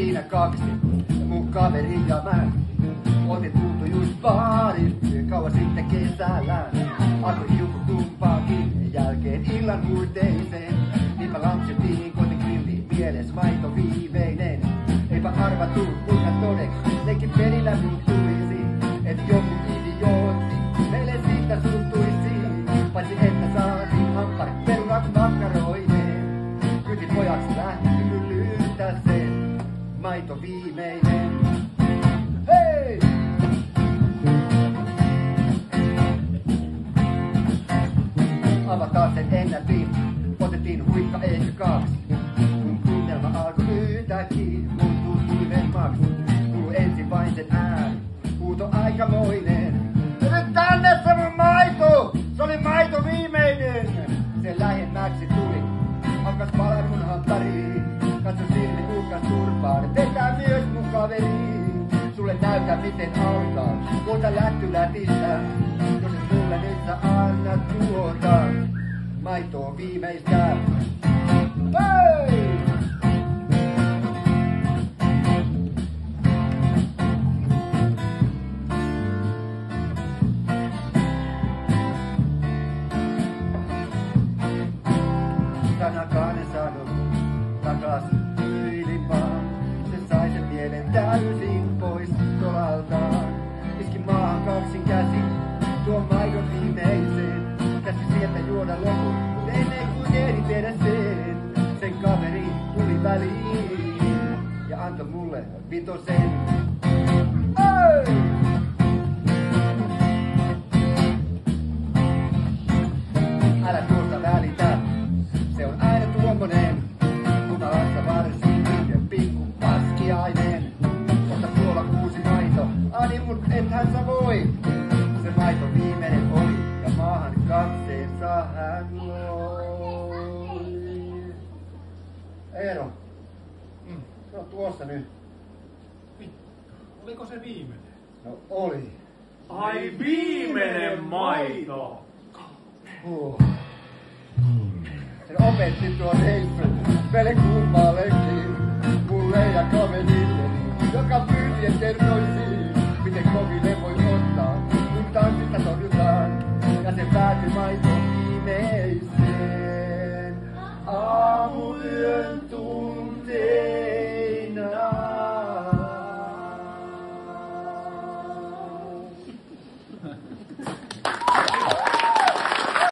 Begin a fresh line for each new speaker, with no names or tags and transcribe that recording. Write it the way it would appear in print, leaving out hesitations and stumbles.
siinä kaksi, mun kaveri ja mä. Otetultu just baarin, kauan sitten kesällä. Alkoi hiuku tumpaakin, jälkeen illan huiteiseen. Niinpä lapsettiin kotikrilliin, mieles maito viimeinen. Eipä arvattu, kuinka todeksi, nekin pelillä mun tulisi. Et joku idiootti, meille siitä suuttuisi. Paitsi että saatiin hampparit perunat makkaroineen. Kyti pojaksi lähti hyllyyttä sen, maito viimeinen. Hei! Avataan sen ennätin, otettiin huikka eikä kaksi. Kun tunnelma alkoi yhtäkkiä, muuttui tulimemmaksi. Kuului ensin vain sen ääni, huuto aikamoinen. Nyt tänne se mun maito! Se oli maito viimeinen! Sen lähemmäksi tuli, alkas palan mun hamppariin. Katso silmi uhkas turpaan, vetää myös mun kaveriin. Sulle näytä miten alkaa, koota lätty lätistä. Jos et mulle nyt sä annat tuota, maitoa viimeistä. Hei! Sanakaan en sanonut takas tyylin vaan. Se sai sen mielen täysin pois tolaltaan. Iskin maahan kaksin käsin, tuon maidon viimeiseen. Käski sieltä juoda lopun, mut ennen kuin ehdi tehdä sen. Sen kaveri tuli väliin ja antoi mulle vitosen. Hey! Älä tuosta välitä, se on aina tuommoinen. Humalassa varsinkin ja pikku paskiainen. Mutta tuolla uusi maito, ani mut ethän sä voi. Se maito viimeinen oli ja maahan katseensa hän loi. Eero, se on tuossa nyt.
Oliko se viimeinen?
No oli.
Ai viimeinen maito!
Se opetti tuon reissun meille kummallekin, mulle ja kaverilleni, joka pyysi ja kertoisi, miten koville voi ottaa, kun tanssista torjutaan, ja se päätyi maito